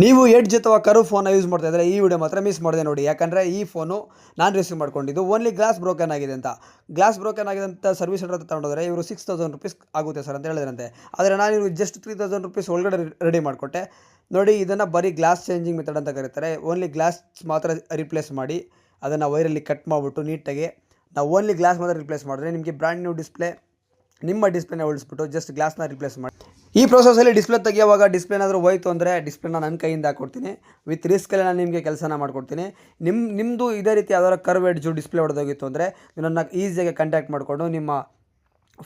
ನೀವು ಎಡ್ಜ್ ಅಥವಾ ಕರ್ವ್ ಫೋನ್ನ ಯೂಸ್ ಮಾಡ್ತಾ ಇದ್ದರೆ ಈ ವಿಡಿಯೋ ಮಾತ್ರ ಮಿಸ್ ಮಾಡಿದೆ ನೋಡಿ. ಯಾಕಂದರೆ ಈ ಫೋನು ನಾನು ರಿಸೀವ್ ಮಾಡ್ಕೊಂಡಿದ್ದು ಓನ್ಲಿ ಗ್ಲಾಸ್ ಬ್ರೋಕನ್ ಆಗಿದೆ ಅಂತ. ಗ್ಲಾಸ್ ಬ್ರೋಕನ್ ಆಗಿದೆ ಅಂತ ಸರ್ವಿಸ್ ಸೆಂಟರ್ ಹತ್ರ ತಗೊಂಡೋದ್ರೆ ಇವರು 6000 ರುಪೀಸ್ ಆಗುತ್ತೆ ಸರ್ ಅಂತ ಹೇಳಿದ್ರಂತೆ. ಆದರೆ ನಾನು ಇವ್ರಿಗೆ ಜಸ್ಟ್ 3000 ರುಪೀಸ್ ಒಳಗಡೆ ರೆಡಿ ಮಾಡಿಕೊಟ್ಟೆ ನೋಡಿ. ಇದನ್ನು ಬರೀ ಗ್ಲಾಸ್ ಚೇಂಜಿಂಗ್ ಮೆಥಡ್ ಅಂತ ಕರೀತಾರೆ. ಓನ್ಲಿ ಗ್ಲಾಸ್ ಮಾತ್ರ ರಿಪ್ಲೇಸ್ ಮಾಡಿ ಅದನ್ನು ವೈರಲ್ಲಿ ಕಟ್ ಮಾಡಿಬಿಟ್ಟು ನೀಟಾಗಿ ನಾವು ಓನ್ಲಿ ಗ್ಲಾಸ್ ಮಾತ್ರ ರಿಪ್ಲೇಸ್ ಮಾಡಿದ್ರೆ ನಿಮಗೆ ಬ್ರ್ಯಾಂಡ್ ನ್ಯೂ ಡಿಸ್ಪ್ಲೇ ನಿಮ್ಮ ಡಿಸ್ಪ್ಲೇನ ಉಳಿಸ್ಬಿಟ್ಟು ಜಸ್ಟ್ ಗ್ಲಾಸ್ನ ರಿಪ್ಲೇಸ್ ಮಾಡಿ. ಈ ಪ್ರೋಸೆಸಲ್ಲಿ ಡಿಸ್ಪ್ಲೇ ತೆಗಿಯುವಾಗ ಡಿಸ್ಪ್ಲೇನಾದರೂ ಹೋಯ್ತು ಅಂದರೆ ಡಿಸ್ಪ್ಲೇನ ನನ್ನ ಕೈಯಿಂದ ಹಾಕ್ಕೊಡ್ತೀನಿ. ವಿತ್ ರಿಸ್ಕಲ್ಲಿ ನಾನು ನಿಮಗೆ ಕೆಲಸನ ಮಾಡ್ಕೊಡ್ತೀನಿ. ನಿಮ್ಮದು ಇದೇ ರೀತಿ ಯಾವ್ದಾದ್ರು ಕರ್ವ್ ಎಡ್ಜು ಡಿಸ್ಪ್ಲೇ ಹೊಡೆದೋಗಿತ್ತು ಅಂದರೆ ನನ್ನ ಈಸಿಯಾಗಿ ಕಾಂಟ್ಯಾಕ್ಟ್ ಮಾಡಿಕೊಂಡು ನಿಮ್ಮ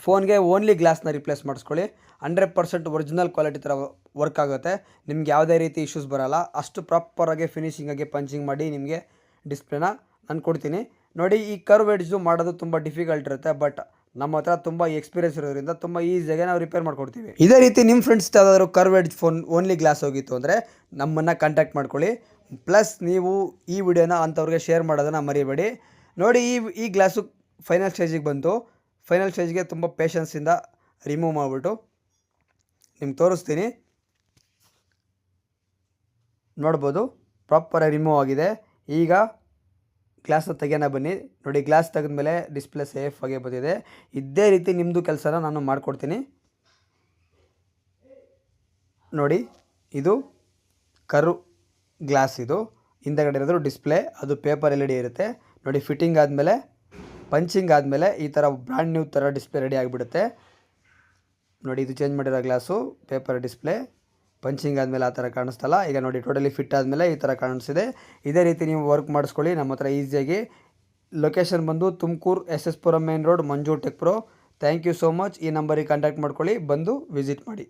ಫೋನ್ಗೆ ಓನ್ಲಿ ಗ್ಲಾಸ್ನ ರಿಪ್ಲೇಸ್ ಮಾಡಿಸ್ಕೊಳ್ಳಿ. 100% ಒರಿಜಿನಲ್ ಕ್ವಾಲಿಟಿ ಥರ ವರ್ಕ್ ಆಗುತ್ತೆ. ನಿಮ್ಗೆ ಯಾವುದೇ ರೀತಿ ಇಶ್ಯೂಸ್ ಬರೋಲ್ಲ. ಅಷ್ಟು ಪ್ರಾಪರಾಗಿ ಫಿನಿಷಿಂಗಾಗಿ ಪಂಚಿಂಗ್ ಮಾಡಿ ನಿಮಗೆ ಡಿಸ್ಪ್ಲೇನ ನಾನು ಕೊಡ್ತೀನಿ ನೋಡಿ. ಈ ಕರ್ವ್ ಎಡ್ಜು ಮಾಡೋದು ತುಂಬ ಡಿಫಿಕಲ್ಟ್ ಇರುತ್ತೆ, ಬಟ್ ನಮ್ಮ ಹತ್ರ ತುಂಬ ಎಕ್ಸ್ಪೀರಿಯನ್ಸ್ ಇರೋದ್ರಿಂದ ತುಂಬ ಈಸಿಯಾಗಿ ನಾವು ರಿಪೇರ್ ಮಾಡ್ಕೊಡ್ತೀವಿ. ಇದೇ ರೀತಿ ನಿಮ್ಮ ಫ್ರೆಂಡ್ಸ್ ಯಾವುದಾದ್ರು curve edge phone only glass ಹೋಗಿತ್ತು ಅಂದರೆ ನಮ್ಮನ್ನು ಕಾಂಟ್ಯಾಕ್ಟ್ ಮಾಡ್ಕೊಳ್ಳಿ. ಪ್ಲಸ್ ನೀವು ಈ ವಿಡಿಯೋನ ಅಂಥವ್ರಿಗೆ ಶೇರ್ ಮಾಡೋದನ್ನು ಮರಿಬೇಡಿ ನೋಡಿ. ಈ ಗ್ಲಾಸು ಫೈನಲ್ ಸ್ಟೇಜಿಗೆ ಬಂತು. ಫೈನಲ್ ಸ್ಟೇಜ್ಗೆ ತುಂಬ ಪೇಷನ್ಸಿಂದ ರಿಮೂವ್ ಮಾಡಿಬಿಟ್ಟು ನಿಮ್ಗೆ ತೋರಿಸ್ತೀನಿ. ನೋಡ್ಬೋದು ಪ್ರಾಪರಾಗಿ ರಿಮೂವ್ ಆಗಿದೆ. ಈಗ ಗ್ಲಾಸ್ನ ತೆಗೆಯೋಣ ಬನ್ನಿ ನೋಡಿ. ಗ್ಲಾಸ್ ತೆಗೆದ್ಮೇಲೆ ಡಿಸ್ಪ್ಲೇ ಸೇಫಾಗಿ ಬಂದಿದೆ. ಇದೇ ರೀತಿ ನಿಮ್ಮದು ಕೆಲಸನ ನಾನು ಮಾಡಿಕೊಡ್ತೀನಿ ನೋಡಿ. ಇದು ಕರ್ವ್ ಗ್ಲಾಸ್, ಇದು ಹಿಂದಗಡೆ ಇರೋದು ಡಿಸ್ಪ್ಲೇ, ಅದು ಪೇಪರ್ LED ಇರುತ್ತೆ ನೋಡಿ. ಫಿಟ್ಟಿಂಗ್ ಆದಮೇಲೆ ಪಂಚಿಂಗ್ ಆದಮೇಲೆ ಈ ಥರ ಬ್ರ್ಯಾಂಡ್ ನ್ಯೂ ಥರ ಡಿಸ್ಪ್ಲೇ ರೆಡಿ ಆಗಿಬಿಡುತ್ತೆ ನೋಡಿ. ಇದು ಚೇಂಜ್ ಮಾಡಿರೋ ಗ್ಲಾಸು ಪೇಪರ್ ಡಿಸ್ಪ್ಲೇ. ಪಂಚಿಂಗ್ ಆದಮೇಲೆ ಆ ಥರ ಕಾಣಿಸ್ತಲ್ಲ. ಈಗ ನೋಡಿ ಟೋಟಲಿ ಫಿಟ್ ಆದಮೇಲೆ ಈ ಥರ ಕಾಣಿಸ್ತಿದೆ. ಇದೇ ರೀತಿ ನೀವು ವರ್ಕ್ ಮಾಡಿಸ್ಕೊಳ್ಳಿ ನಮ್ಮ ಹತ್ರ ಈಸಿಯಾಗಿ. ಲೊಕೇಶನ್ ಬಂದು Tumakuru SS Puram main road, Manju tech pro. Thank you so much. ಈ ನಂಬರಿಗೆ ಕಾಂಟ್ಯಾಕ್ಟ್ ಮಾಡ್ಕೊಳ್ಳಿ, ಬಂದು ವಿಸಿಟ್ ಮಾಡಿ.